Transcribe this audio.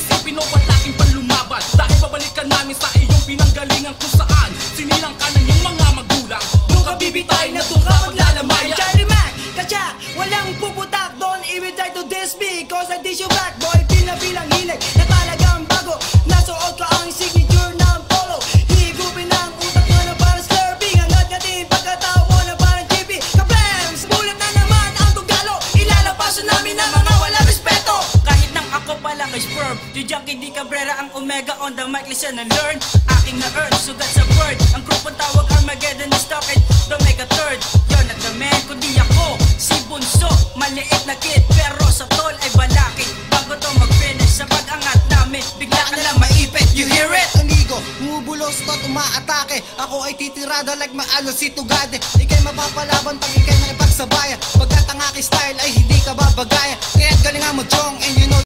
isipin o ba't laging panlumaban? Dahil babalikan namin sa iyong pinanggalingan kung saan sinilang ka ng iyong mga magulang. Doon ka bibitay na doon ka maglalamayan. Charlie Mac, katsa, walang puputak. Don't even try to diss me, cause I dish you back. Boy, pinabilang hilig na talagang bago. Nasuot ka ang signature ng polo. Higupin ang utak mo na parang slurping. Angat-ngatin pagkatawa na parang chippy. Kaplams, bulat na naman ang tugalo. Ilalapasan namin ang mga walang respeto. Kahit nang ako pa lang ay sperm, yung junkie di Cabrera ang omega on the mic. Listen and learn, aking na-earn, sugat sa bird. Ang group ang tawag Armageddon is stock and don't make a third. You're not the man, kundi ako, si Bunso. Maliit na kid, pero sa tol ay balakid. Bago to mag-finish sa pag-angat namin, bigla ka lang maipit, you hear it? Amigo, bumubulos to't umaatake. Ako ay titirada like maalo si Tugade. Ika'y mapapalaban pag ika'y nakipagsabayan. Pagkat ang aking style ay hindi ka babagaya. Kaya't galingan mo, Chong, and you know